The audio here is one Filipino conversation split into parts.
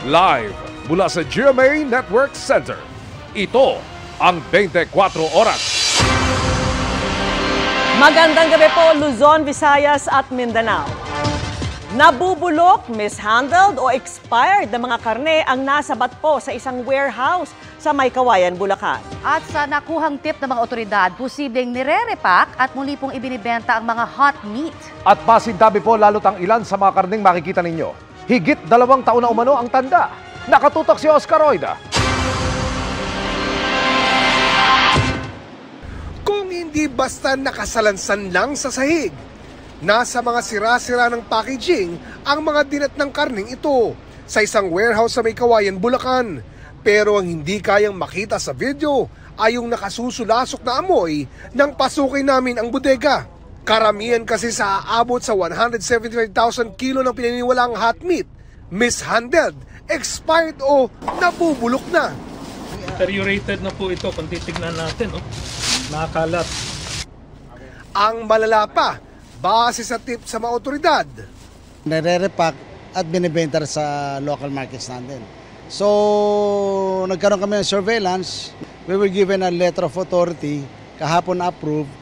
Live mula sa GMA Network Center. Ito ang 24 Oras. Magandang gabi po, Luzon, Visayas at Mindanao. Nabubulok, mishandled o expired na mga karne ang nasabat po sa isang warehouse sa Maykawayan, Bulacan. At sa nakuhang tip ng mga otoridad, posibleng nire-repack at muli pong ibinibenta ang mga hot meat. At pasintabi po lalo't ang ilan sa mga karneng makikita ninyo. Higit 2 taon na umano ang tanda. Nakatutok si Oscar Oida. Kung hindi basta nakasalansan lang sa sahig, nasa mga sira-sira ng packaging ang mga dinat ng karning ito sa isang warehouse sa Maykawayan, Bulacan. Pero ang hindi kayang makita sa video ay yung nakasusulasok na amoy nang pasukin namin ang bodega. Karamihan kasi sa aabot sa 175,000 kilo ng pinaniniwalaang hot meat, mishandled, expired o nabubulok na. Deteriorated na po ito kung titignan natin. Nakakalat. Ang malala pa, base sa tip sa mga otoridad, nare-repack at binibenta sa local markets natin. So, nagkaroon kami ng surveillance. We were given a letter of authority, kahapon approved.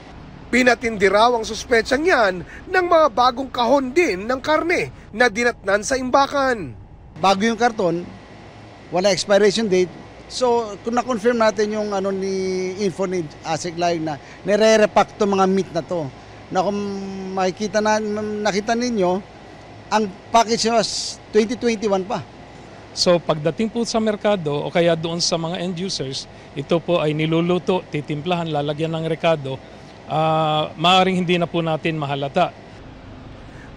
pinatindi raw ang suspetsang yan ng mga bagong kahon din ng karne na dinatnan sa imbakan. Bago yung karton, wala expiration date. So, kung na-confirm natin yung info ni ASEC Live na nire-repack to mga meat na to. Na kung nakita ninyo, ang package was 2021 pa. So pagdating po sa merkado o kaya doon sa mga end users, ito po ay niluluto, titimplahan, lalagyan ng rekado, maaaring hindi na po natin mahalata.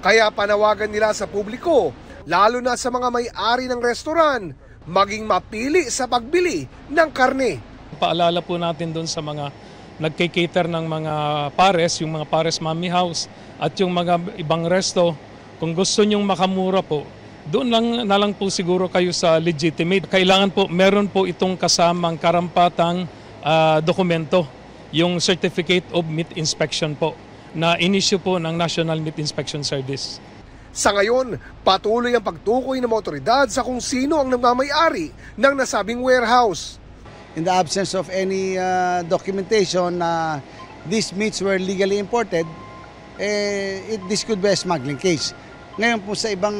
Kaya panawagan nila sa publiko, lalo na sa mga may-ari ng restoran, maging mapili sa pagbili ng karne. Paalala po natin doon sa mga nagkikater ng mga pares, yung mga pares mommy house at yung mga ibang resto, kung gusto nyong makamura po, doon na lang po siguro kayo sa legitimate. Kailangan po, meron po itong kasamang karampatang dokumento, yung Certificate of Meat Inspection po, na in-issue po ng National Meat Inspection Service. Sa ngayon, patuloy ang pagtukoy ng mga otoridad sa kung sino ang nagmamay-ari ng nasabing warehouse. In the absence of any documentation na these meats were legally imported, this could be a smuggling case. Ngayon po sa ibang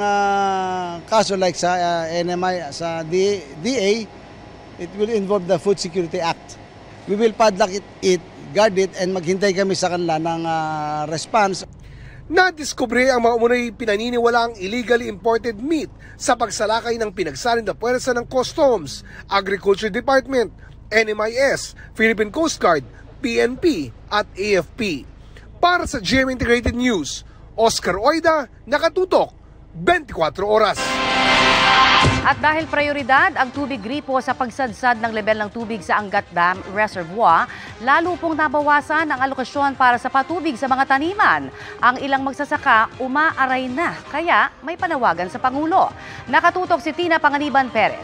kaso like sa NMI, sa DA, it will involve the Food Security Act. We will padlock it, guard it, and maghintay kami sa kanila ng response. Nadiskubre ang mga umunay pinaniniwalaang illegally imported meat sa pagsalakay ng pinagsalin na puwersa ng Customs, Agriculture Department, NMIS, Philippine Coast Guard, PNP at AFP. Para sa GMA Integrated News, Oscar Oida, nakatutok, 24 oras. At dahil prioridad ang tubig gripo sa pagsadsad ng level ng tubig sa Angat Dam Reservoir, lalo pong nabawasan ang alokasyon para sa patubig sa mga taniman. Ang ilang magsasaka umaaray na, kaya may panawagan sa Pangulo. Nakatutok si Tina Panganiban Perez.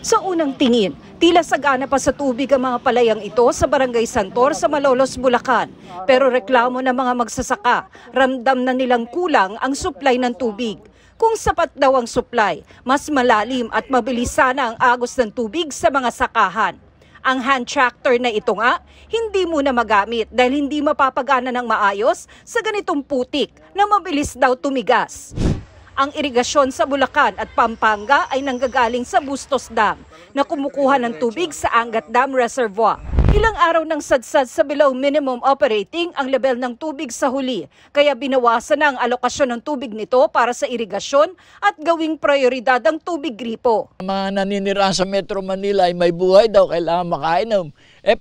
Sa unang tingin, tila sagana pa sa tubig ang mga palayang ito sa Barangay Santor sa Malolos, Bulacan. Pero reklamo ng mga magsasaka, ramdam na nilang kulang ang supply ng tubig. Kung sapat daw ang supply, mas malalim at mabilis sana ang agos ng tubig sa mga sakahan. Ang hand tractor na ito nga, hindi muna magamit dahil hindi mapapagana ng maayos sa ganitong putik na mabilis daw tumigas. Ang irigasyon sa Bulacan at Pampanga ay nanggagaling sa Bustos Dam na kumukuha ng tubig sa Angat Dam Reservoir. Ilang araw nang sadsad sa below minimum operating ang level ng tubig sa huli, kaya binawasan na ang alokasyon ng tubig nito para sa irigasyon at gawing prioridad ang tubig gripo. Mga naninirahan sa Metro Manila ay may buhay daw, kailangan makainom.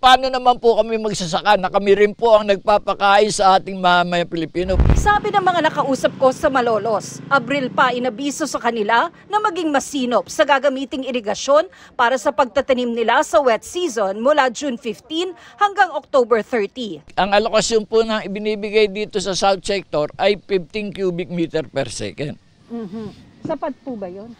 Paano naman po kami magsasaka na kami rin po ang nagpapakain sa ating mga Pilipino? Sabi ng mga nakausap ko sa Malolos, Abril pa inabiso sa kanila na maging masinop sa gagamiting irigasyon para sa pagtatanim nila sa wet season mula June 15 hanggang October 30. Ang alokasyon po na ibinibigay dito sa South Sector ay 15 cubic meter per second. Sapat po ba yun?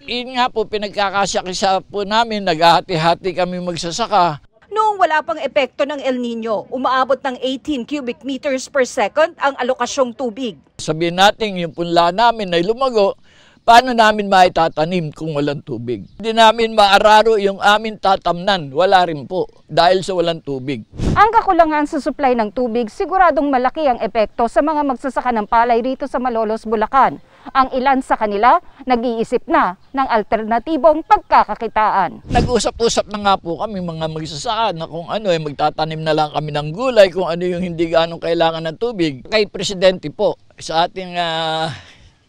Yun nga po, pinagkakasya po namin, naghahati-hati kami magsasaka. Noong wala pang epekto ng El Nino, umaabot ng 18 cubic meters per second ang alokasyong tubig. Sabihin natin yung punla namin ay lumago, paano namin maitatanim kung walang tubig? Hindi namin maararo yung amin tatamnan, wala rin po dahil sa walang tubig. Ang kakulangan sa supply ng tubig, siguradong malaki ang epekto sa mga magsasaka ng palay rito sa Malolos, Bulacan. Ang ilan sa kanila, nag-iisip na ng alternatibong pagkakakitaan. Nag-usap-usap na nga po kami mga magsasaka na kung ano, magtatanim na lang kami ng gulay, kung ano yung hindi gaano kailangan ng tubig. Kay Presidente po, sa ating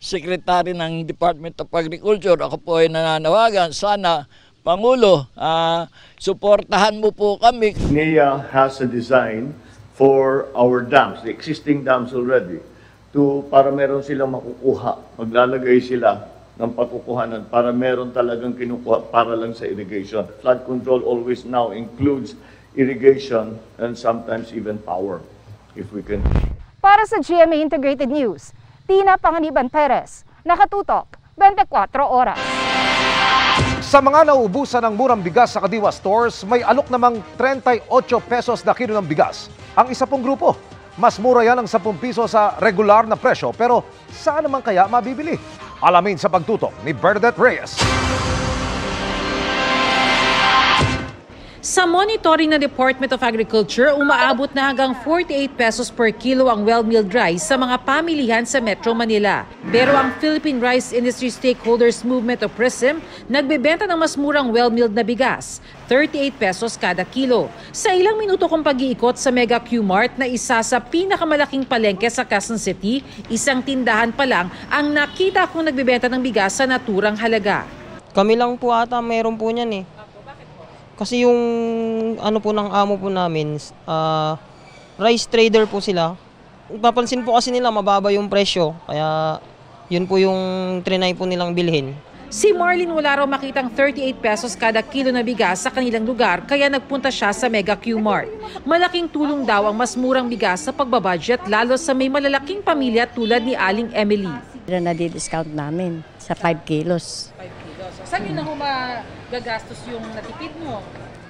Secretary ng Department of Agriculture, ako po ay nananawagan, sana Pangulo, suportahan mo po kami. NEA has a design for our dams, the existing dams already, para meron silang makukuha. Maglalagay sila ng pagkukuhanan para meron talagang kinukuha para lang sa irrigation. Flood control always now includes irrigation and sometimes even power, if we can. Para sa GMA Integrated News, Tina Panganiban Perez, nakatutok, 24 oras. Sa mga nauubusan ng murang bigas sa Kadiwa Stores, may alok namang 38 pesos na kilo ng bigas. Ang isa pong grupo, mas mura yan ang 10 piso sa regular na presyo, pero saan naman kaya mabibili? Alamin sa pagtutok ni Bernadette Reyes. Sa monitoring ng Department of Agriculture, umaabot na hanggang 48 pesos per kilo ang well-milled rice sa mga pamilihan sa Metro Manila. Pero ang Philippine Rice Industry Stakeholders Movement o PRISM, nagbebenta ng mas murang well-milled na bigas, 38 pesos kada kilo. Sa ilang minuto kong pag-iikot sa Mega Q-Mart na isa sa pinakamalaking palengke sa Quezon City, isang tindahan pa lang ang nakita kong nagbebenta ng bigas sa naturang halaga. Kami lang po ata mayroon po niyan eh. Kasi yung ano po ng amo po namin, rice trader po sila. Papansin po kasi nila mababa yung presyo, kaya yun po yung trinay po nilang bilhin. Si Marlene wala raw makitang 38 pesos kada kilo na bigas sa kanilang lugar, kaya nagpunta siya sa Mega Q-Mart. Malaking tulong daw ang mas murang bigas sa pagbabudget, lalo sa may malalaking pamilya tulad ni Aling Emily. Nadi-discount namin sa 5 kilos. 5 kilos. Saan yun na magagastos yung natipid mo?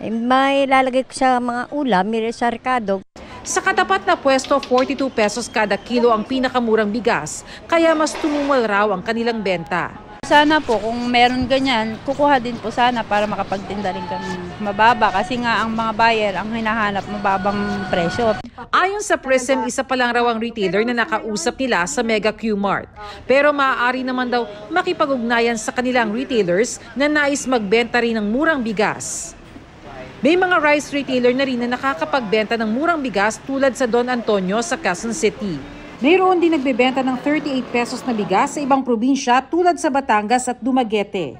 May lalagay ko sa mga ulam, sa rekado. Sa katapat na pwesto, 42 pesos kada kilo ang pinakamurang bigas, kaya mas tumumal raw ang kanilang benta. Sana po kung meron ganyan, kukuha din po sana para makapagtinda rin kami mababa kasi nga ang mga buyer ang hinahanap mababang presyo. Ayon sa PRISM, isa pa lang raw ang retailer na nakausap nila sa Mega Q-Mart. Pero maaari naman daw makipag-ugnayan sa kanilang retailers na nais magbenta rin ng murang bigas. May mga rice retailer na rin na nakakapagbenta ng murang bigas tulad sa Don Antonio sa Quezon City. Mayroon din nagbebenta ng 38 pesos na bigas sa ibang probinsya tulad sa Batangas at Dumaguete.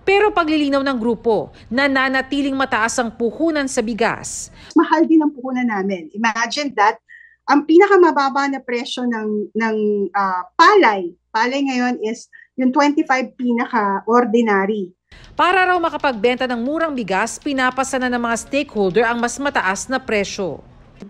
Pero paglilinaw ng grupo, nananatiling mataas ang puhunan sa bigas. Mahal din ang puhunan namin. Imagine that, ang pinakamababa na presyo ng palay ngayon is yung 25 pinaka-ordinary. Para raw makapagbenta ng murang bigas, pinapasa na ng mga stakeholder ang mas mataas na presyo.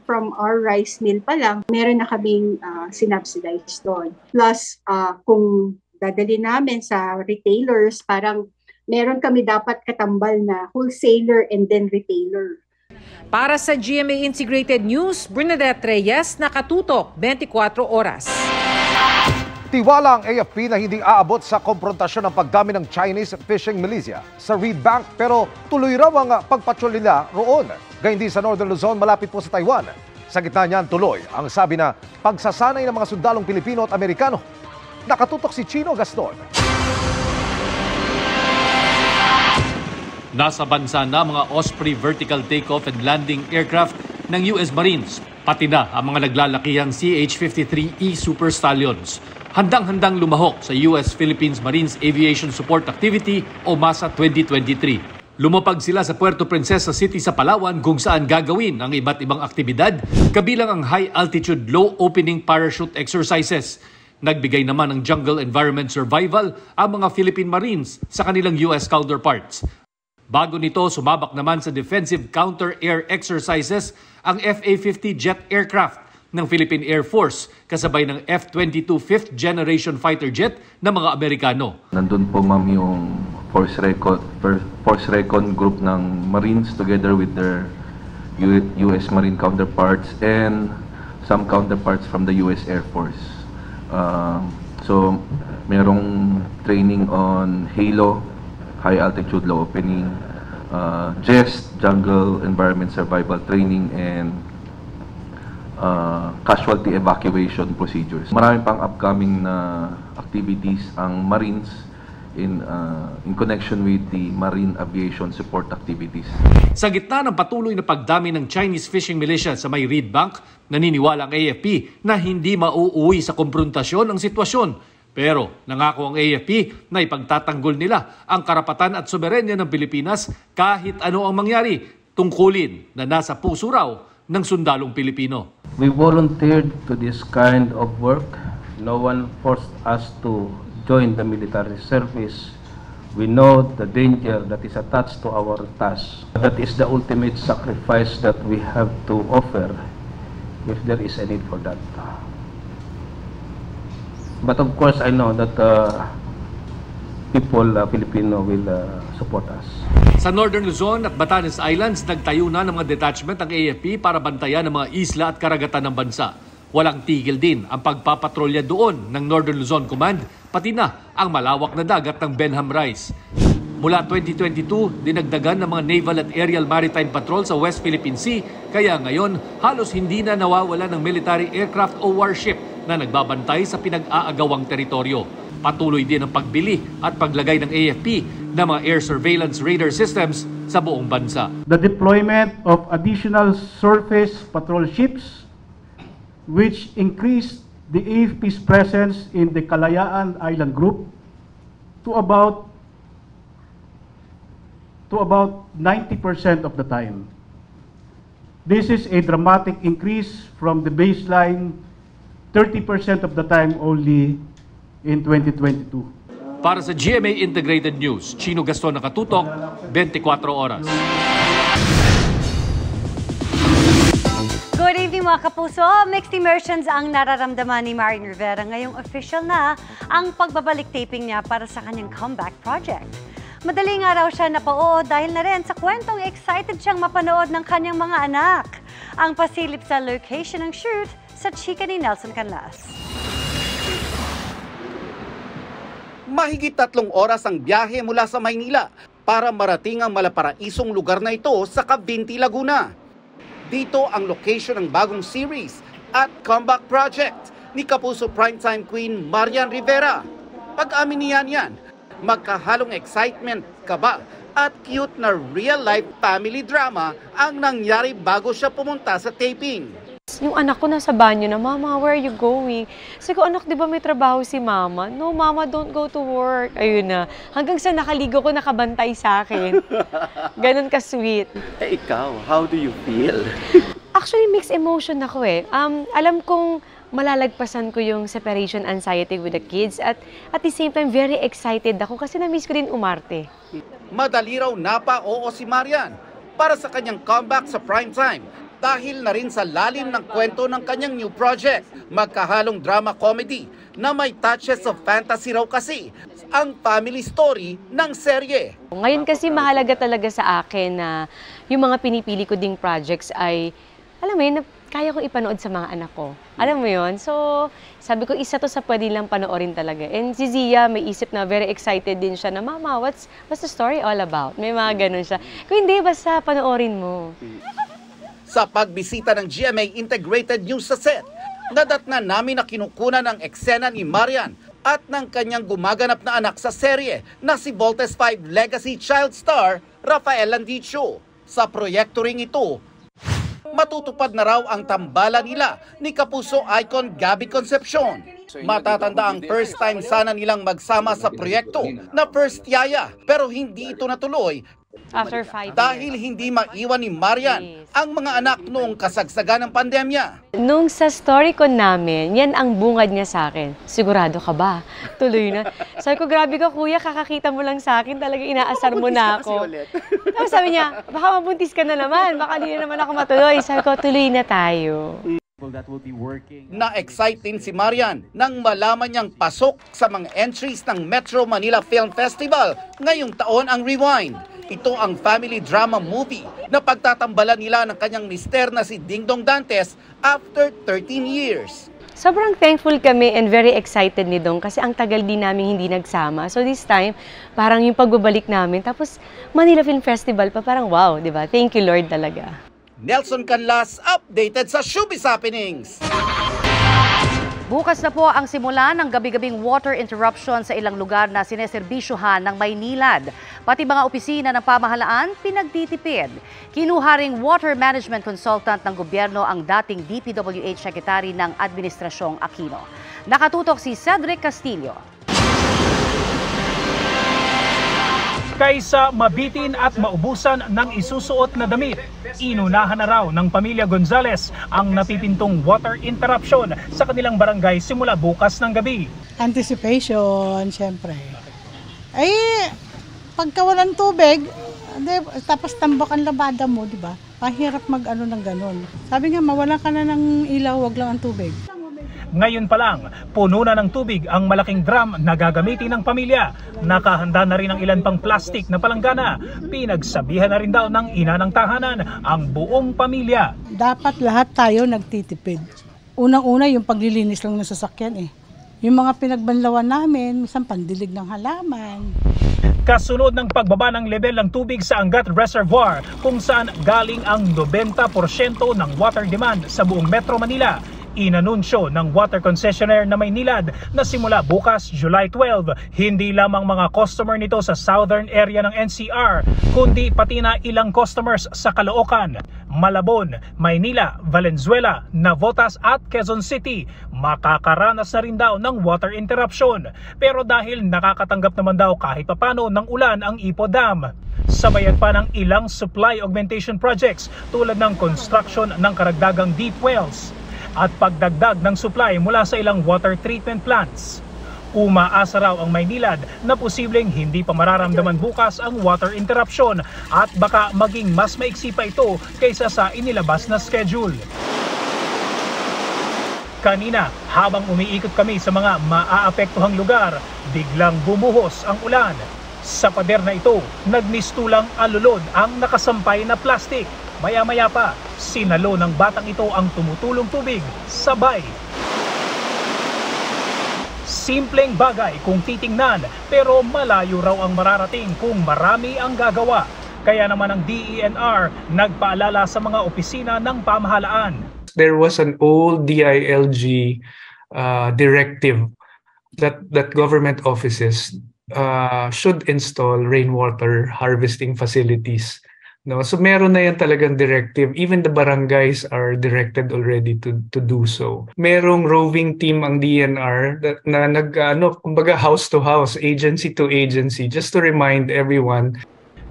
From our rice mill pa lang, meron na kaming sinubsidize doon. Plus, kung dadali namin sa retailers, parang meron kami dapat katambal na wholesaler and then retailer. Para sa GMA Integrated News, Bernadette Reyes, nakatutok 24 oras. Tiwala ang AFP na hindi aabot sa komprontasyon ng pagdami ng Chinese fishing militia sa Reed Bank, pero tuloy raw ang pagpatrol nila roon. Gayun din sa Northern Luzon, malapit po sa Taiwan. Sa gitna niyan, tuloy ang sabi na pagsasanay ng mga sundalong Pilipino at Amerikano. Nakatutok si Chino Gaston. Nasa bansa na mga Osprey vertical takeoff and landing aircraft ng US Marines, pati na ang mga naglalakihang CH-53E Super Stallions. Handang-handang lumahok sa US-Philippines Marines Aviation Support Activity o MASA 2023. Lumapag sila sa Puerto Princesa City sa Palawan kung saan gagawin ang iba't ibang aktibidad, kabilang ang high-altitude low opening parachute exercises. Nagbigay naman ng jungle environment survival ang mga Philippine Marines sa kanilang US counterparts. Bago nito, sumabak naman sa defensive counter-air exercises ang FA-50 jet aircraft ng Philippine Air Force kasabay ng F-22 5th generation fighter jet ng mga Amerikano. Nandun po ma'am yung Force Recon group ng Marines together with their U.S. Marine counterparts and some counterparts from the U.S. Air Force. So, merong training on HALO, High Altitude Low Opening, JEST, Jungle Environment Survival Training, and casualty evacuation procedures. Marami pang upcoming na activities ang Marines in connection with the Marine Aviation Support activities. Sa gitna ng patuloy na pagdami ng Chinese fishing militia sa may Reed Bank, naniniwala ang AFP na hindi mauuwi sa konfrontasyon ang sitwasyon. Pero nangako ang AFP na ipagtatanggol nila ang karapatan at soberenya ng Pilipinas kahit ano ang mangyari, tungkulin na nasa puso raw ng sundalong Pilipino. We volunteered to this kind of work. No one forced us to join the military service. We know the danger that is attached to our task. That is the ultimate sacrifice that we have to offer if there is a need for that. But of course, I know that Filipino will support us. Sa Northern Luzon at Batanes Islands, nagtayo na ng mga detachment ang AFP para bantayan ang mga isla at karagatan ng bansa. Walang tigil din ang pagpapatrolya doon ng Northern Luzon Command, pati na ang malawak na dagat ng Benham Rice. Mula 2022, dinagdagan ng mga naval at aerial maritime patrol sa West Philippine Sea, kaya ngayon halos hindi na nawawala ng military aircraft o warship na nagbabantay sa pinag-aagawang teritoryo. Patuloy din ang pagbili at paglagay ng AFP ng mga air surveillance radar systems sa buong bansa. The deployment of additional surface patrol ships which increased the AFP's presence in the Kalayaan Island Group to about 90% of the time. This is a dramatic increase from the baseline 30% of the time only in 2022. Para sa GMA Integrated News, Chino Gaston nakatutok, 24 oras. Good evening mga kapuso! Mixed emotions ang nararamdaman ni Marian Rivera ngayong official na ang pagbabalik taping niya para sa kanyang comeback project. Madaling araw siya napao dahil na rin sa kwentong excited siyang mapanood ng kanyang mga anak. Ang pasilip sa location ng shoot sa chika ni Nelson Canlas. Mahigit 3 oras ang biyahe mula sa Maynila para marating ang malaparaisong lugar na ito sa Cavinti, Laguna. Dito ang location ng bagong series at comeback project ni Kapuso Primetime Queen Marian Rivera. Pag-amin niya yan, magkahalong excitement, kaba at cute na real-life family drama ang nangyari bago siya pumunta sa taping. Yung anak ko nasa banyo na, "Mama, where are you going?" Sabi ko, "Anak, di ba may trabaho si Mama?" "No, Mama, don't go to work." Ayun na. Hanggang sa nakaligo ko, nakabantay sa akin. Ganon ka-sweet. Eh, ikaw, how do you feel? Actually, mixed emotion ako eh. Alam kong malalagpasan ko yung separation anxiety with the kids at the same time, very excited ako kasi na-miss ko din umarte. Madali raw napa-oo si Marian para sa kanyang comeback sa primetime dahil na rin sa lalim ng kwento ng kanyang new project. Magkahalong drama comedy na may touches of fantasy raw kasi ang family story ng serye. Ngayon kasi mahalaga talaga sa akin na yung mga pinipili ko ding projects ay, alam mo yun, kaya kong ipanood sa mga anak ko. Alam mo yun? So, sabi ko, isa to sa pwede lang panoorin talaga. And si Zia, may isip na very excited din siya na, "Mama, what's the story all about?" May mga ganun siya. Kung hindi, basta panoorin mo. Sa pagbisita ng GMA Integrated News sa set, nadatnan namin na kinukunan ng eksena ni Marian at ng kanyang gumaganap na anak sa serye na si Voltes 5 Legacy Child Star Rafael Landicho. Sa proyekto ring ito, matutupad na raw ang tambalan nila ni Kapuso icon Gabby Concepcion. Matatanda ang first time sana nilang magsama sa proyekto na First Yaya pero hindi ito natuloy After 5 years. Dahil hindi maiwan ni Marian ang mga anak noong kasagsagan ng pandemya. Nung sa story ko namin, yan ang bungad niya sa akin. "Sigurado ka ba? Tuloy na." Sabi ko, "Grabe ka kuya, kakakita mo lang sa akin, talaga inaasar mo na ako." Tapos sabi niya, "Baka mabuntis ka na naman, baka di na naman ako matuloy." Sabi ko, "Tuloy na tayo." Na-excite din si Marian nang malaman niyang pasok sa mga entries ng Metro Manila Film Festival ngayong taon ang Rewind. Ito ang family drama movie na pagtatambalan nila ng kanyang mister na si Dingdong Dantes after 13 years. Sobrang thankful kami and very excited ni Dong kasi ang tagal din namin hindi nagsama. So this time, parang yung pagbabalik namin. Tapos Manila Film Festival pa, parang wow, di ba? Thank you Lord talaga. Nelson Canlas, updated sa Showbiz Happenings. Bukas na po ang simula ng gabi-gabing water interruption sa ilang lugar na sineserbisyohan ng Maynilad. Pati mga opisina ng pamahalaan pinagtitipid. Kinuha ring water management consultant ng gobyerno ang dating DPWH Secretary ng Administrasyong Aquino. Nakatutok si Cedric Castillo. Kaysa mabitin at maubusan ng isusuot na damit, inunahan na raw ng pamilya Gonzales ang napipintong water interruption sa kanilang barangay simula bukas ng gabi. Anticipation, syempre. Ay, pagka walang tubig, tapos tambak ang labada mo, di ba? Pahirap mag-ano ng ganun. Sabi nga, mawalan ka na ng ilaw, wag lang ang tubig. Ngayon pa lang, puno na ng tubig ang malaking drum na gagamitin ng pamilya. Nakahanda na rin ang ilan pang plastic na palanggana. Pinagsabihan na rin daw ng ina ng tahanan ang buong pamilya. Dapat lahat tayo nagtitipid. Unang-una yung paglilinis lang ng sasakyan eh. Yung mga pinagbanlawan namin, minsan pandilig ng halaman. Kasunod ng pagbaba ng level ng tubig sa Angat Reservoir kung saan galing ang 90% ng water demand sa buong Metro Manila. Inanunsyo ng water concessionaire na Maynilad na simula bukas July 12, hindi lamang mga customer nito sa southern area ng NCR, kundi pati na ilang customers sa Caloocan, Malabon, Maynila, Valenzuela, Navotas at Quezon City makakaranas na rin daw ng water interruption. Pero dahil nakakatanggap naman daw kahit papano ng ulan ang Ipo Dam. Sabayan pa ng ilang supply augmentation projects tulad ng construction ng karagdagang deep wells at pagdagdag ng supply mula sa ilang water treatment plants. Umaasa raw ang Maynilad na posibleng hindi pa mararamdaman bukas ang water interruption at baka maging mas maiksi pa ito kaysa sa inilabas na schedule. Kanina, habang umiikot kami sa mga maaapektuhang lugar, biglang bumuhos ang ulan. Sa pader na ito, nagmistulang alulod ang nakasampay na plastic. Maya-maya pa, sinalo ng batang ito ang tumutulong tubig, sabay. Simpleng bagay kung titingnan, pero malayo raw ang mararating kung marami ang gagawa. Kaya naman ang DENR nagpaalala sa mga opisina ng pamahalaan. There was an old DILG directive that government offices should install rainwater harvesting facilities. No, so meron na yan talagang directive. Even the barangays are directed already to do so. Merong roving team ang DNR na kumbaga house to house, agency to agency, just to remind everyone.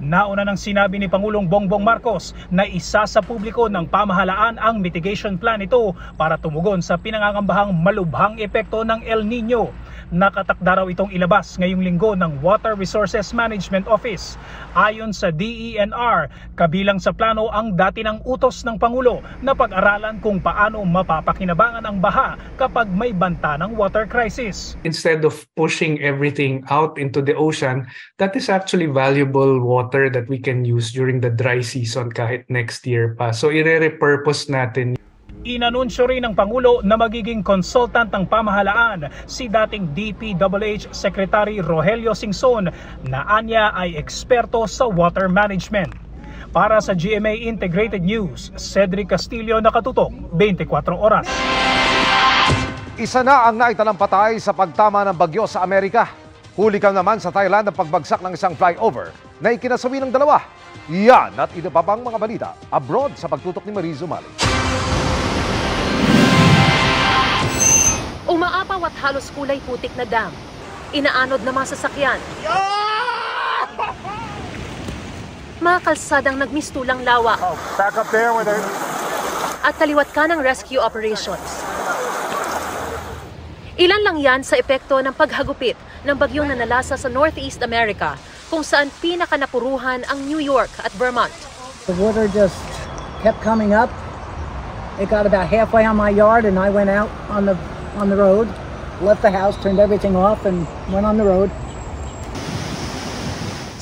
Nauna nang sinabi ni Pangulong Bongbong Marcos na isa sa publiko ng pamahalaan ang mitigation plan ito para tumugon sa pinangangambahang malubhang epekto ng El Nino. Nakatakda raw itong ilabas ngayong linggo ng Water Resources Management Office. Ayon sa DENR, kabilang sa plano ang dati ng utos ng Pangulo na pag-aralan kung paano mapapakinabangan ang baha kapag may banta ng water crisis. Instead of pushing everything out into the ocean, that is actually valuable water that we can use during the dry season kahit next year pa. So ire-repurpose natin. Inanunsyo rin ng Pangulo na magiging consultant ng pamahalaan si dating DPWH Secretary Rogelio Singson na anya ay eksperto sa water management. Para sa GMA Integrated News, Cedric Castillo, nakatutok 24 oras. Isa na ang naitalampatay sa pagtama ng bagyo sa Amerika. Huli ka naman sa Thailand ang pagbagsak ng isang flyover na ikinasawi ng dalawa. Yan at iba pa pang mga balita abroad sa pagtutok ni Marie Zumali. Umaapaw at halos kulay putik na dam. Inaanod na mga sasakyan. Mga kalsadang nagmistulang lawa. Back up there with her. At kaliwat ka ng rescue operations. Ilan lang yan sa epekto ng paghagupit ng bagyong nanalasa sa Northeast America, kung saan pinakanapuruhan ang New York at Vermont. The water just kept coming up. It got about halfway on my yard and I went out on the road, left the house, turned everything off and went on the road.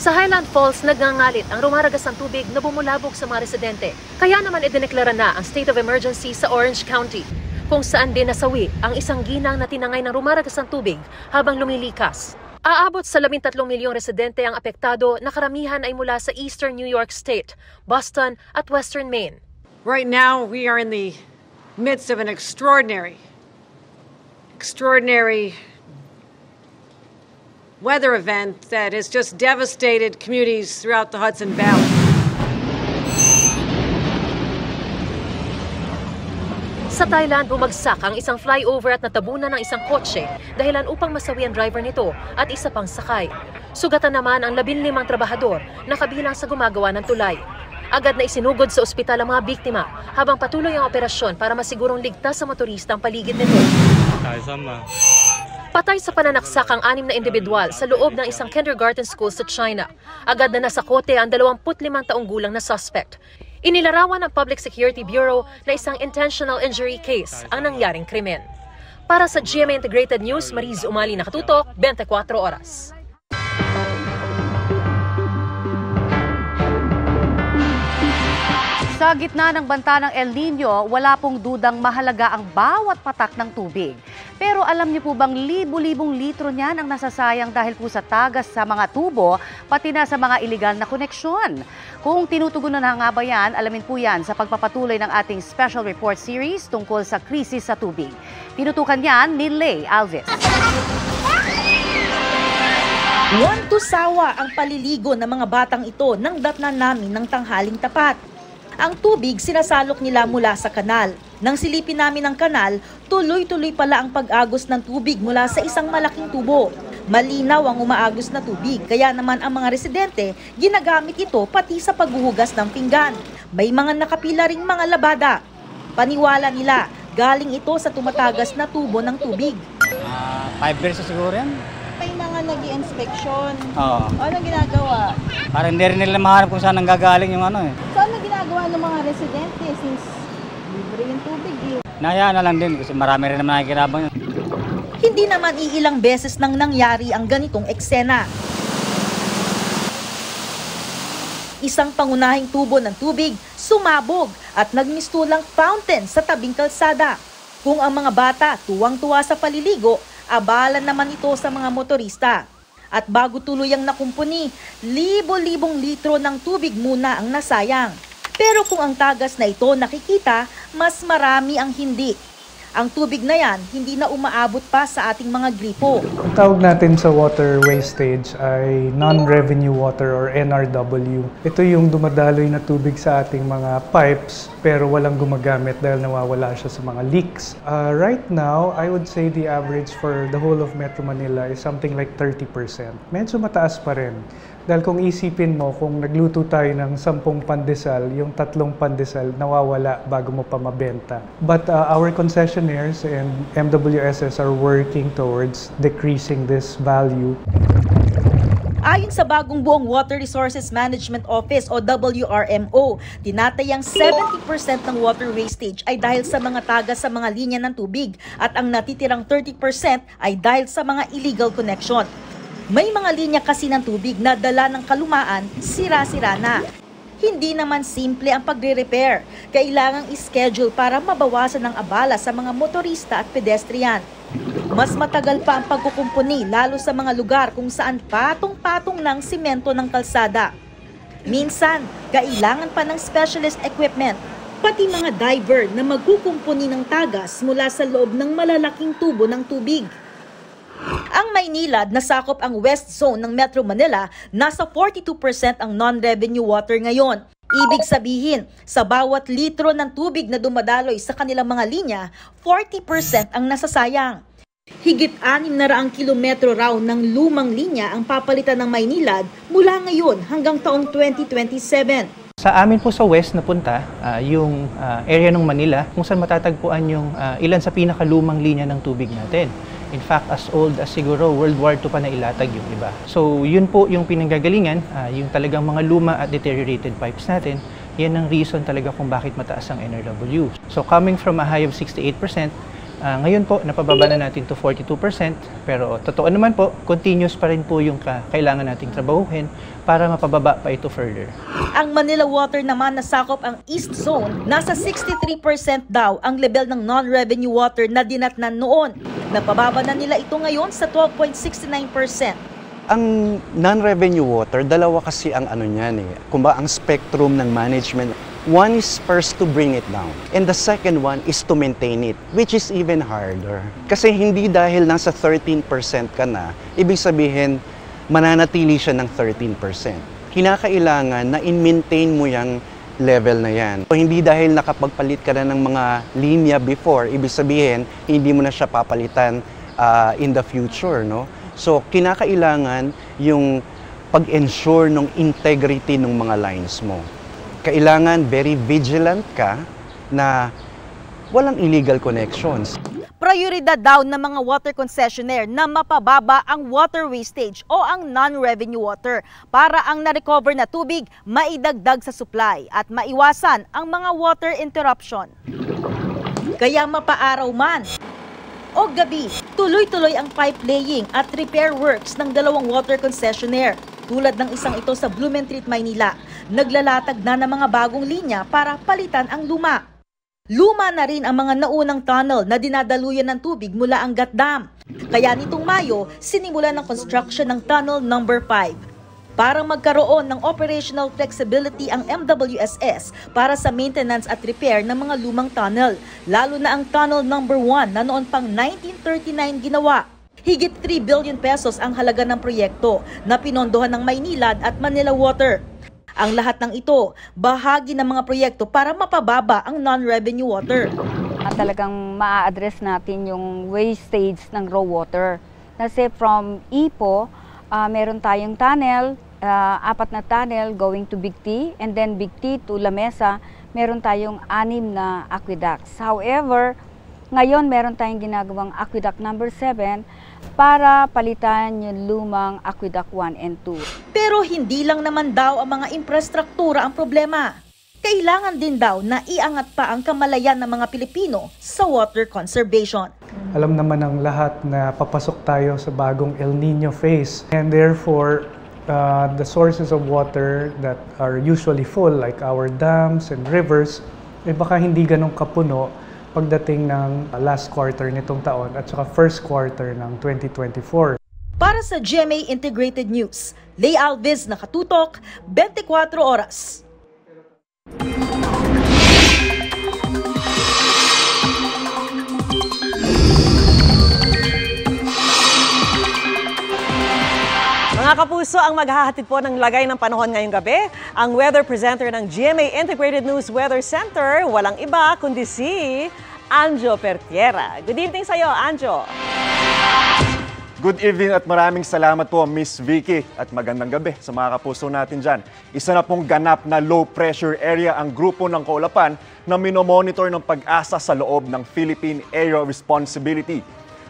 Sa Highland Falls, nagngangalit ang rumaragasang tubig na bumulabog sa mga residente. Kaya naman idineklara na ang state of emergency sa Orange County, kung saan din nasawi ang isang ginang na tinangay ng rumaragasang tubig habang lumilikas. Aabot sa 13 milyong residente ang apektado na karamihan ay mula sa Eastern New York State, Boston at Western Maine. Right now, we are in the midst of an extraordinary weather event that has just devastated communities throughout the Hudson Valley. Sa Thailand, bumagsak ang isang flyover at natabunan ng isang kotse dahilan upang masawi ang driver nito at isa pang sakay. Sugatan naman ang 15 trabahador na kabilang sa gumagawa ng tulay. Agad na isinugod sa ospital ang mga biktima habang patuloy ang operasyon para masigurong ligtas sa motorista ang paligid nito. Patay sa pananaksak ang 6 na individual sa loob ng isang kindergarten school sa China. Agad na nasa kote ang 25 taong gulang na suspect. Inilarawan ng Public Security Bureau na isang intentional injury case ang nangyaring krimen. Para sa GMA Integrated News, Mariz Umali, nakatutok, 24 oras. Sa gitna ng banta ng El Nino, wala pong dudang mahalaga ang bawat patak ng tubig. Pero alam niyo po bang libo-libong litro niyan ang nasasayang dahil po sa tagas sa mga tubo, pati na sa mga iligal na koneksyon? Kung tinutugunan na nga ba yan, alamin po yan sa pagpapatuloy ng ating special report series tungkol sa krisis sa tubig. Tinutukan yan ni Lay Alves. Wanto sawa ang paliligo ng mga batang ito nang datnan namin ng tanghaling tapat. Ang tubig sinasalok nila mula sa kanal. Nang silipin namin ang kanal, tuloy-tuloy pala ang pag-agos ng tubig mula sa isang malaking tubo. Malinaw ang umaagos na tubig, kaya naman ang mga residente ginagamit ito pati sa paghuhugas ng pinggan. May mga nakapila ring mga labada. Paniwala nila, galing ito sa tumatagas na tubo ng tubig. 5 years siguro yan. May mga nag-i-inspection. Oo. Ano ginagawa? Parang hindi rin nila mahanap kung saan nanggagaling yung ano eh. So ano ginagawa ng mga residente since libre yung tubig eh? Nahayaan na lang din kasi marami rin naman nakikirabang yun. Hindi naman iilang beses nang nangyari ang ganitong eksena. Isang pangunahing tubo ng tubig sumabog at nagmistulang fountain sa tabing kalsada. Kung ang mga bata tuwang-tuwa sa paliligo, abala naman ito sa mga motorista. At bago tuluyang nakumpuni, libo-libong litro ng tubig muna ang nasayang. Pero kung ang tagas na ito nakikita, mas marami ang hindi. Ang tubig na yan, hindi na umaabot pa sa ating mga gripo. Ang tawag natin sa water wastage ay non-revenue water or NRW. Ito yung dumadaloy na tubig sa ating mga pipes pero walang gumagamit dahil nawawala siya sa mga leaks. Right now, I would say the average for the whole of Metro Manila is something like 30%. Medyo mataas pa rin. Dahil kung isipin mo, kung nagluto tayo ng 10 pandesal, yung 3 pandesal nawawala bago mo pa mabenta. But our concessionaires and MWSS are working towards decreasing this value. Ayon sa bagong buong Water Resources Management Office o WRMO, tinatayang 70% ng water wastage ay dahil sa mga tagas sa mga linya ng tubig at ang natitirang 30% ay dahil sa mga illegal connection. May mga linya kasi ng tubig na dala ng kalumaan, sira-sira na. Hindi naman simple ang pagre-repair. Kailangang ischedule para mabawasan ang abala sa mga motorista at pedestrian. Mas matagal pa ang pagkukumpuni lalo sa mga lugar kung saan patong-patong ng simento ng kalsada. Minsan, kailangan pa ng specialist equipment, pati mga diver na magkukumpuni ng tagas mula sa loob ng malalaking tubo ng tubig. Ang Maynilad, nasakop ang West Zone ng Metro Manila, nasa 42% ang non-revenue water ngayon. Ibig sabihin, sa bawat litro ng tubig na dumadaloy sa kanilang mga linya, 40% ang nasasayang. Higit 600 kilometro raw ng lumang linya ang papalitan ng Maynilad mula ngayon hanggang taong 2027. Sa amin po sa west napunta, yung area ng Manila kung saan matatagpuan yung ilan sa pinakalumang linya ng tubig natin. In fact, as old as siguro World War II pa na ilatag yung iba. So yun po yung pinanggagalingan, yung talagang mga luma at deteriorated pipes natin, yan ang reason talaga kung bakit mataas ang NRW. So coming from a high of 68%, Ngayon po, napababa na natin to 42%, pero totoo naman po, continuous pa rin po yung kailangan nating trabahuhin para mapababa pa ito further. Ang Manila Water naman nasakop ang East Zone, nasa 63% daw ang level ng non-revenue water na dinatnan noon. Napababa na nila ito ngayon sa 12.69%. Ang non-revenue water, dalawa kasi ang ano niyan eh. Kumbaga ang spectrum ng management. One is first to bring it down, and the second one is to maintain it, which is even harder. Kasi hindi dahil nasa 13% ka na, ibig sabihin, mananatili siya ng 13%. Kinakailangan na in-maintain mo yung level na yan. So, hindi dahil nakapagpalit ka na ng mga linya before, ibig sabihin, hindi mo na siya papalitan in the future, no? So, kinakailangan yung pag-ensure ng integrity ng mga lines mo. Kailangan very vigilant ka na walang illegal connections. Prioridad daw ng mga water concessionaire na mapababa ang water wastage o ang non-revenue water para ang na-recover na tubig maidagdag sa supply at maiwasan ang mga water interruption. Kaya mapaaraw man o gabi, tuloy-tuloy ang pipe laying at repair works ng dalawang water concessionaire. Tulad ng isang ito sa Blumentritt, Maynila, naglalatag na ng mga bagong linya para palitan ang luma. Luma na rin ang mga naunang tunnel na dinadaluyan ng tubig mula Angat Dam. Kaya nitong Mayo, sinimulan ng construction ng Tunnel Number 5. Para magkaroon ng operational flexibility ang MWSS para sa maintenance at repair ng mga lumang tunnel, lalo na ang Tunnel Number 1 na noon pang 1939 ginawa. Higit 3 billion pesos ang halaga ng proyekto na pinondohan ng Maynilad at Manila Water. Ang lahat ng ito, bahagi ng mga proyekto para mapababa ang non-revenue water. Talagang maa-address natin yung wastage ng raw water. Kasi from Ipo, meron tayong tunnel, 4 na tunnel going to Big T, and then Big T to La Mesa, meron tayong 6 na aqueducts. However, ngayon meron tayong ginagawang aqueduct number 7 para palitan yung lumang aqueduct 1 and 2. Pero hindi lang naman daw ang mga infrastruktura ang problema. Kailangan din daw na iangat pa ang kamalayan ng mga Pilipino sa water conservation. Alam naman ng lahat na papasok tayo sa bagong El Niño phase, and therefore the sources of water that are usually full like our dams and rivers, baka hindi ganun kapuno pagdating ng last quarter nitong taon at saka first quarter ng 2024. Para sa GMA Integrated News, Lay Alves, nakatutok, 24 oras. Mga kapuso, ang maghahatid po ng lagay ng panahon ngayong gabi, ang weather presenter ng GMA Integrated News Weather Center, walang iba kundi si Anjo Pertiera. Good evening sa iyo, Anjo. Good evening at maraming salamat po, Miss Vicky, at magandang gabi sa mga kapuso natin dyan. Isa na pong ganap na low pressure area ang grupo ng Kaulapan na minomonitor ng Pag-asa sa loob ng Philippine Area of Responsibility.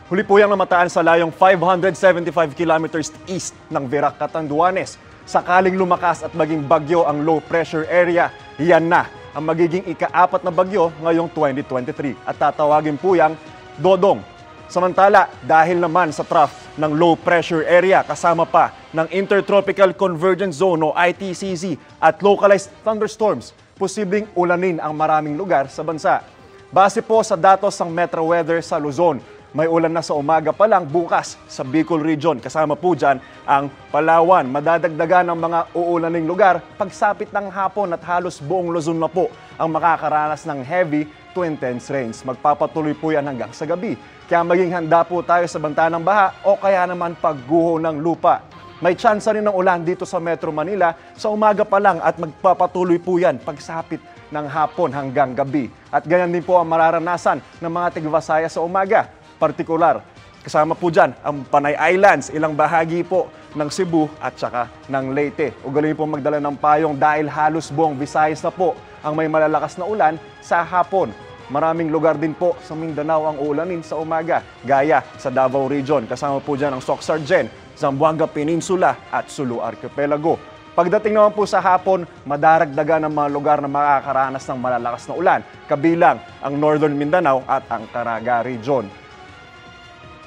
Huli po yang namataan sa layong 575 kilometers east ng Virac, Catanduanes. Sakaling lumakas at maging bagyo ang low pressure area, yan na ang magiging ika-4 na bagyo ngayong 2023 at tatawagin po yang Dodong. Samantala, dahil naman sa trough ng low pressure area kasama pa ng Intertropical Convergence Zone o ITCZ at localized thunderstorms, posibleng ulanin ang maraming lugar sa bansa. Base po sa datos ng Metro Weather sa Luzon, may ulan na sa umaga pa lang bukas sa Bicol Region. Kasama po dyan ang Palawan. Madadagdagan ng mga uulaning lugar pagsapit ng hapon at halos buong Luzon na po ang makakaranas ng heavy to intense rains. Magpapatuloy po yan hanggang sa gabi. Kaya maging handa po tayo sa banta ng baha o kaya naman pagguho ng lupa. May tsansa rin ng ulan dito sa Metro Manila sa umaga pa lang at magpapatuloy po yan pagsapit ng hapon hanggang gabi. At ganyan din po ang mararanasan ng mga tigvasaya sa umaga. Partikular, kasama po dyan ang Panay Islands, ilang bahagi po ng Cebu at saka ng Leyte. Ugaliin po magdala ng payong dahil halos buong Visayas na po ang may malalakas na ulan sa hapon. Maraming lugar din po sa Mindanao ang ulanin sa umaga, gaya sa Davao Region. Kasama po dyan ang Soc-Sargen, Zamboanga Peninsula at Sulu Archipelago. Pagdating naman po sa hapon, madaragdagan ng mga lugar na makakaranas ng malalakas na ulan, kabilang ang Northern Mindanao at ang Caraga Region.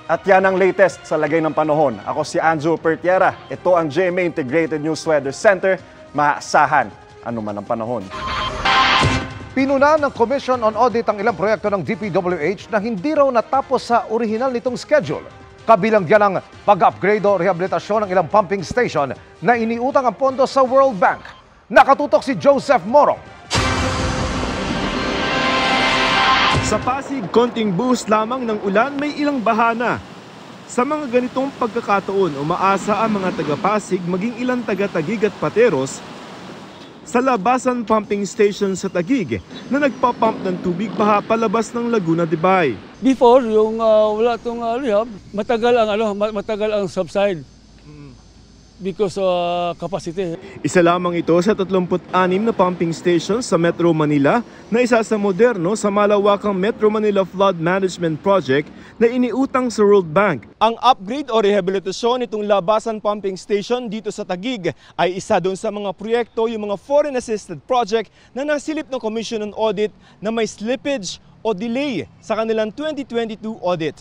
At yan ang latest sa lagay ng panahon. Ako si Anjo Pertiera. Ito ang GMA Integrated News Weather Center. Maasahan anuman ang panahon. Pinuna ng Commission on Audit ang ilang proyekto ng DPWH na hindi raw natapos sa orihinal nitong schedule. Kabilang diyan ang pag-upgrade o rehabilitasyon ng ilang pumping station na iniutang ang pondo sa World Bank. Nakatutok si Joseph Morong. Sa Pasig, konting buhos lamang ng ulan, may ilang bahana. Sa mga ganitong pagkakataon, umaasa ang mga taga-Pasig maging ilang taga-Taguig at Pateros sa labasan pumping station sa Taguig na nagpapump ng tubig baha palabas ng Laguna de Bay. Before, yung wala itong rehab, matagal ang subside because capacity. Isa lamang ito sa 36 na pumping stations sa Metro Manila na isa sa moderno sa malawakang Metro Manila Flood Management Project na iniutang sa World Bank. Ang upgrade o rehabilitasyon nitong labasan pumping station dito sa Taguig ay isa doon sa mga proyekto, yung mga foreign assisted project na nasilip ng Commission on Audit na may slippage o delay sa kanilang 2022 audit.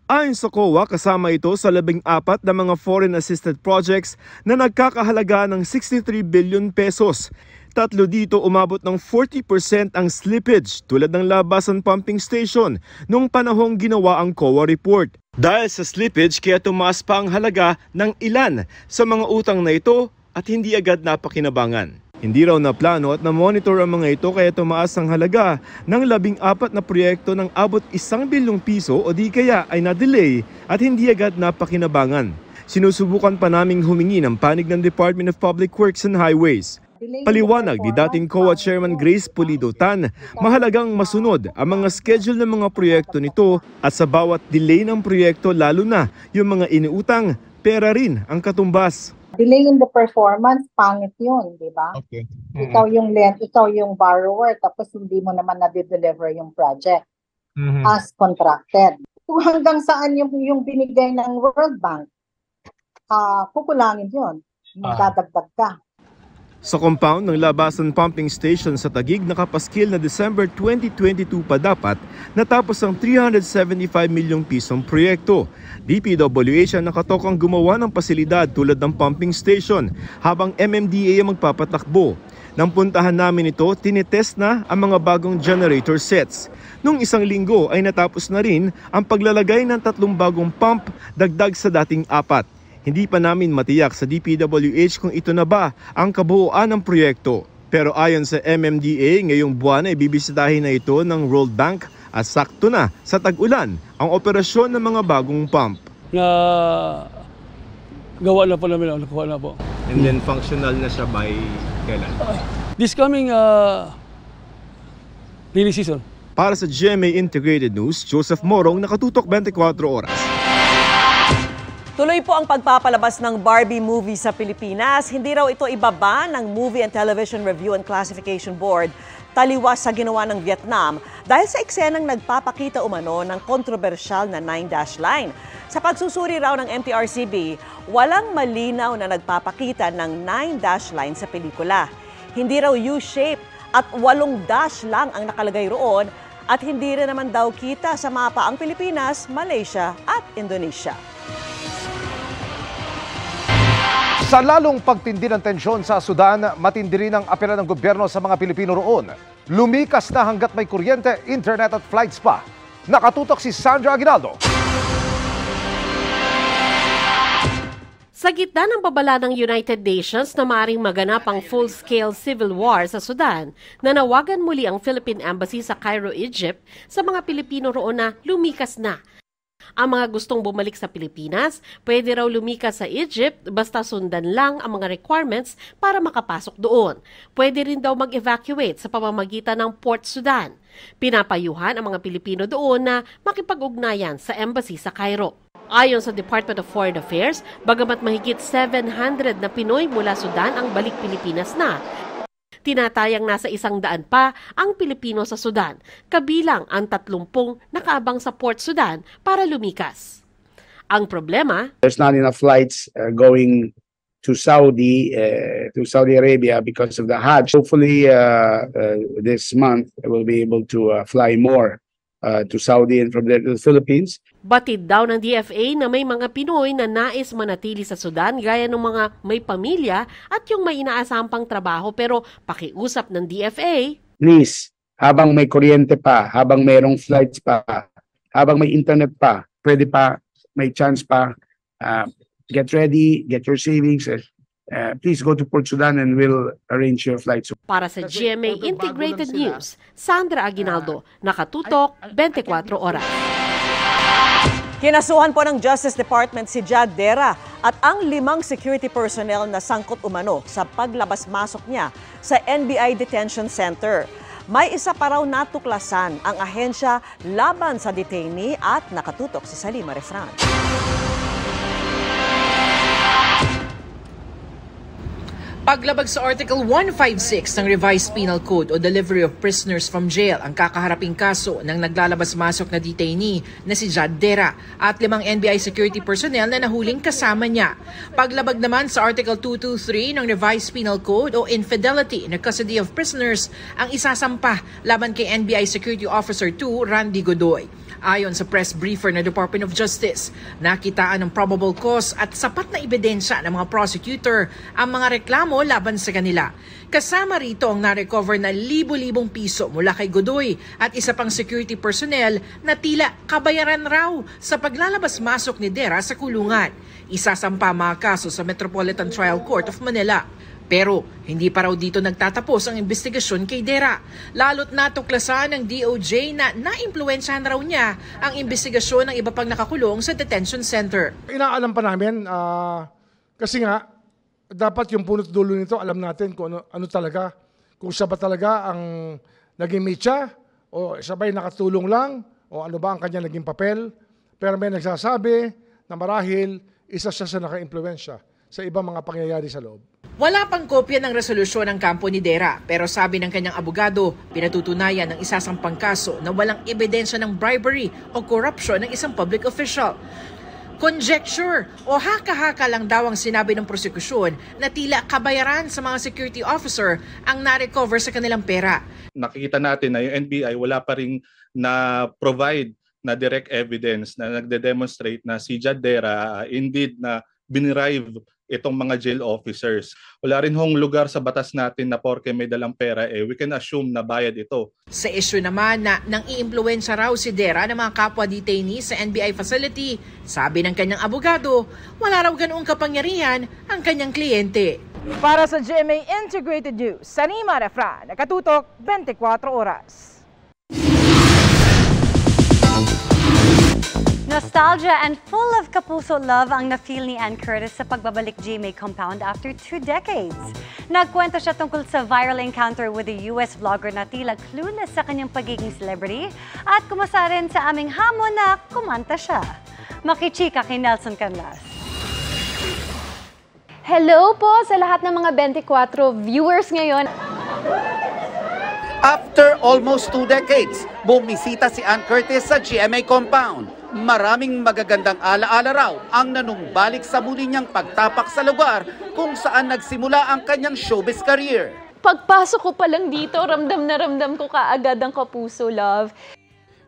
Ayon sa COA, kasama ito sa 14 na mga foreign assisted projects na nagkakahalaga ng 63 billion pesos. 3 dito umabot ng 40% ang slippage tulad ng labasan pumping station nung panahong ginawa ang COA report. Dahil sa slippage kaya tumaas pa ang halaga ng ilan sa mga utang na ito at hindi agad napakinabangan. Hindi raw na plano at na-monitor ang mga ito kaya tumaas ang halaga ng 14 na proyekto ng abot 1 bilyong piso o di kaya ay na-delay at hindi agad napakinabangan. Sinusubukan pa naming humingi ng panig ng Department of Public Works and Highways. Paliwanag ni dating COA Chairman Grace Pulido Tan, mahalagang masunod ang mga schedule ng mga proyekto nito at sa bawat delay ng proyekto lalo na yung mga iniutang, pera rin ang katumbas. Delay in the performance, pangit yun, di ba? Okay. Ikaw yung borrower, tapos hindi mo naman na-deliver yung project as contracted. Kung hanggang saan yung binigay ng World Bank, kukulangin yun. Magdadagdag ka. Sa compound ng labasan pumping station sa Taguig, nakapaskil na December 2022 pa dapat natapos ang 375 milyong pisong proyekto. DPWH ang nakatokang gumawa ng pasilidad tulad ng pumping station habang MMDA ang magpapatakbo. Nang puntahan namin ito, tinitest na ang mga bagong generator sets. Nung 1 linggo ay natapos na rin ang paglalagay ng 3 bagong pump dagdag sa dating 4. Hindi pa namin matiyak sa DPWH kung ito na ba ang kabuuan ng proyekto. Pero ayon sa MMDA, ngayong buwan ay bibisitahin na ito ng World Bank at sakto na sa tag-ulan ang operasyon ng mga bagong pump. Gawa na po namin, nakuha na po. And then functional na siya by kailan? This coming rainy season. Para sa GMA Integrated News, Joseph Morong, nakatutok 24 oras. Tuloy po ang pagpapalabas ng Barbie movie sa Pilipinas. Hindi raw ito ibaba ng Movie and Television Review and Classification Board, taliwas sa ginawa ng Vietnam dahil sa eksenang nagpapakita umano ng kontrobersyal na 9-dash line. Sa pagsusuri raw ng MTRCB, walang malinaw na nagpapakita ng 9-dash line sa pelikula. Hindi raw U-shape at 8 dash lang ang nakalagay roon at hindi rin naman daw kita sa mapa ang Pilipinas, Malaysia at Indonesia. Sa lalong pagtindi ng tensyon sa Sudan, matindi rin ang apela ng gobyerno sa mga Pilipino roon. Lumikas na hanggat may kuryente, internet at flights pa. Nakatutok si Sandra Aguinaldo. Sa gitna ng babala ng United Nations na maaaring maganap ang full-scale civil war sa Sudan, nanawagan muli ang Philippine Embassy sa Cairo, Egypt sa mga Pilipino roon na lumikas na. Ang mga gustong bumalik sa Pilipinas, pwede raw lumikas sa Egypt basta sundan lang ang mga requirements para makapasok doon. Pwede rin daw mag-evacuate sa pamamagitan ng Port Sudan. Pinapayuhan ang mga Pilipino doon na makipag-ugnayan sa embassy sa Cairo. Ayon sa Department of Foreign Affairs, bagamat mahigit 700 na Pinoy mula Sudan ang balik Pilipinas na, tinatayang nasa 100 pa ang Pilipino sa Sudan, kabilang ang 30 nakaabang sa Port Sudan para lumikas. Ang problema, there's not enough flights going to Saudi Arabia because of the Hajj. Hopefully, this month we'll be able to fly more to Saudi and from there to the Philippines. Batid daw ng DFA na may mga Pinoy na nais manatili sa Sudan gaya ng mga may pamilya at yung may inaasahang pang trabaho, pero pakiusap ng DFA. Please, habang may kuryente pa, habang mayroong flights pa, habang may internet pa, pwede pa, may chance pa, get ready, get your savings. Please go to Port Sudan and we'll arrange your flights. Para sa GMA Integrated News, Sandra Aguinaldo, nakatutok 24 oras. Kinasuhan po ng Justice Department si Jad Dera at ang 5 security personnel na sangkot umano sa paglabas-masok niya sa NBI Detention Center. May isa pa raw natuklasan ang ahensya laban sa detainee at nakatutok si Salima Refran. Paglabag sa Article 156 ng Revised Penal Code o Delivery of Prisoners from Jail ang kakaharaping kaso ng naglalabas-masok na detainee na si Jad Dera at 5 NBI security personnel na nahuling kasama niya. Paglabag naman sa Article 223 ng Revised Penal Code o Infidelity na Custody of Prisoners ang isasampa laban kay NBI Security Officer 2 Randy Godoy. Ayon sa press briefer ng Department of Justice, nakitaan ng probable cause at sapat na ebidensya ng mga prosecutor ang mga reklamo laban sa kanila. Kasama rito ang na-recover na libo-libong piso mula kay Godoy at isa pang security personnel na tila kabayaran raw sa paglalabas-masok ni Dera sa kulungan. Isasampa mga kaso sa Metropolitan Trial Court of Manila. Pero hindi pa raw dito nagtatapos ang investigasyon kay Dera. Lalo't natuklasan ng DOJ na naimpluwensyahan raw niya ang investigasyon ng iba pang nakakulong sa detention center. Inaalam pa namin kasi nga dapat yung punot dulo nito alam natin kung ano talaga. Kung siya ba talaga ang naging mitya o siya ba'y nakatulong lang o ano ba ang kanya naging papel. Pero may nagsasabi na marahil isa siya sa naka-impluwensya sa ibang mga pangyayari sa loob. Wala pang kopya ng resolusyon ng kampo ni Dera pero sabi ng kanyang abogado, pinatutunayan ng isasampang kaso na walang ebidensya ng bribery o corruption ng isang public official. Conjecture o haka-haka lang daw ang sinabi ng prosekusyon na tila kabayaran sa mga security officer ang na-recover sa kanilang pera. Nakikita natin na yung NBI wala pa ring na-provide na direct evidence na nagde-demonstrate na si Jad Dera indeed na binirive itong mga jail officers. Wala rin hong lugar sa batas natin na porke may dalang pera, we can assume na bayad ito. Sa issue naman na nang i-impluwensya raw si Dera ng mga kapwa detainees sa NBI facility, sabi ng kanyang abogado, wala raw ganoong kapangyarihan ang kanyang kliyente. Para sa GMA Integrated News, Salima Refran, nakatutok 24 oras. Nostalgia and full of kapuso love ang na-feel ni Ann Curtis sa pagbabalik GMA compound after 2 decades. Nagkwento siya tungkol sa viral encounter with the US vlogger na tila clueless sa kanyang pagiging celebrity at kumasa rin sa aming hamon na kumanta siya. Makichika kay Nelson Canlas. Hello po sa lahat ng mga 24 viewers ngayon. After almost 2 decades, bumisita si Ann Curtis sa GMA compound. Maraming magagandang alaala raw ang nanumbalik sa muli niyang pagtapak sa lugar kung saan nagsimula ang kanyang showbiz career. Pagpasok ko pa lang dito, ramdam na ramdam ko kaagad ang kapuso love.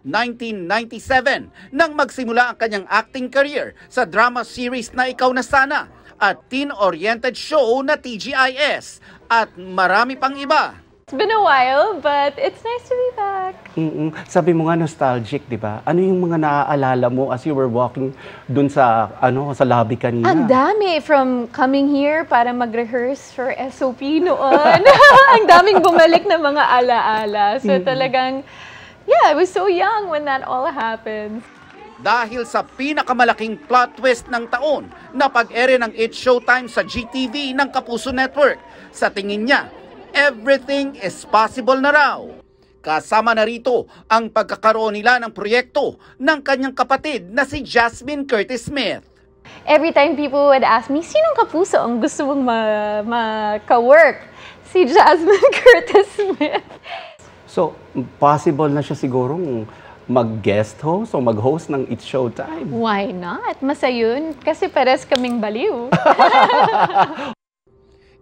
1997, nang magsimula ang kanyang acting career sa drama series na Ikaw na Sana at teen-oriented show na TGIS at marami pang iba. It's been a while, but it's nice to be back. Sabi mo nga nostalgic, di ba? Ano yung mga naaalala mo as you were walking dun sa sa lobby kanina? Ang dami, from coming here para mag-rehearse for SOP noon. Ang daming bumalik na mga alaala. So talagang, yeah, I was so young when that all happened. Dahil sa pinakamalaking plot twist ng taon na pag-ere ng It's Showtime sa GTV ng Kapuso Network, sa tingin niya, everything is possible na raw. Kasama na rito ang pagkakaroon nila ng proyekto ng kanyang kapatid na si Jasmine Curtis Smith. Every time people would ask me, sinong kapuso ang gusto mong maka-work? Si Jasmine Curtis Smith. So, possible na siya sigurong mag-guest host o mag-host ng It's Showtime? Why not? Masayun. Kasi pares kaming baliw.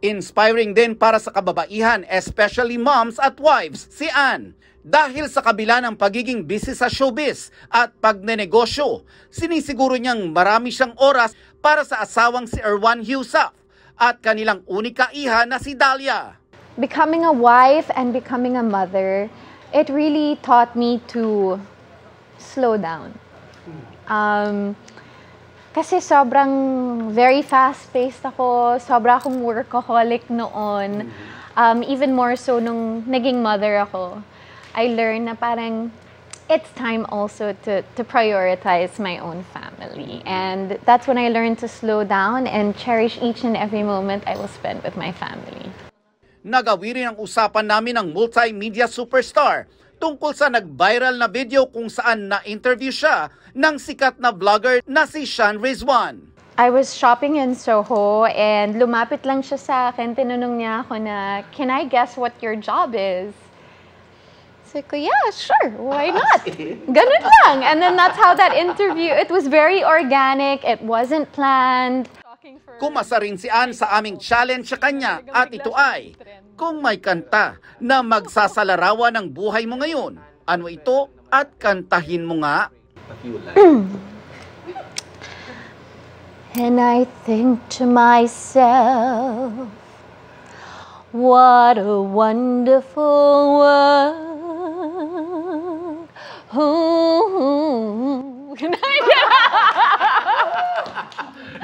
Inspiring din para sa kababaihan, especially moms at wives, si Ann. Dahil sa kabila ng pagiging busy sa showbiz at pagnenegosyo, sinisiguro niyang marami siyang oras para sa asawang si Erwan Heussaff at kanilang unika iha na si Dalia. Becoming a wife and becoming a mother, it really taught me to slow down. Kasi sobrang very fast-paced ako, sobra akong workaholic noon. Even more so nung naging mother ako. I learned na parang it's time also to prioritize my own family. And that's when I learned to slow down and cherish each and every moment I will spend with my family. Nagawi rin ang usapan namin ng multimedia superstar tungkol sa nag-viral na video kung saan na-interview siya ng sikat na vlogger na si Sean Rizwan. I was shopping in Soho and lumapit lang siya sa akin. Tinanong niya ako na, can I guess what your job is? Sabi ko, yeah, sure, why not? Ganun lang. And then that's how that interview, it was very organic, it wasn't planned. Kumasa rin si Ann sa aming challenge sa kanya at ito ay, kung may kanta na magsasalarawan ng buhay mo ngayon, ano ito at kantahin mo nga? And I think to myself, what a wonderful world.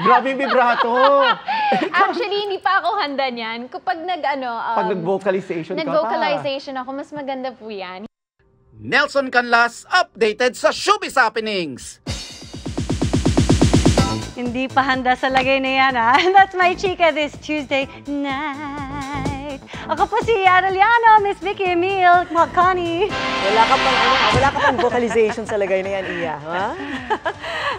Grabe yung vibrato. Actually, hindi pa ako handa niyan. Kapag pag nag-vocalization ka pa. Nag-vocalization ako, mas maganda po yan. Nelson Canlas, updated sa Showbiz Happenings. Hindi pa handa sa lagay na yan, ha? That's my chika this Tuesday night. Ako po si Arellano, Miss Vicky Emil, Connie. Wala ka pang vocalization sa lagay na yan, Iya. Ha?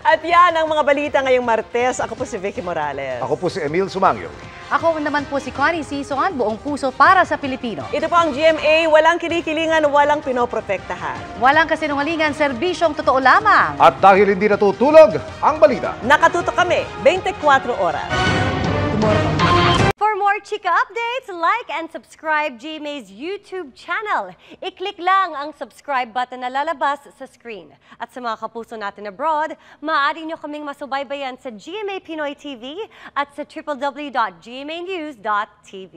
At yan ang mga balita ngayong Martes. Ako po si Vicky Morales. Ako po si Emil Sumangyo. Ako naman po si Connie Sison, buong puso para sa Pilipino. Ito po ang GMA, walang kinikilingan, walang pinoprotektahan. Walang kasinungalingan, serbisyong totoo lamang. At dahil hindi natutulog, ang balita. Nakatutok kami, 24 oras. For more chika updates, like and subscribe GMA's YouTube channel. I-click lang ang subscribe button na lalabas sa screen. At sa mga kapuso natin abroad, maaari nyo kaming masubaybayan sa GMA Pinoy TV at sa www.gmanews.tv.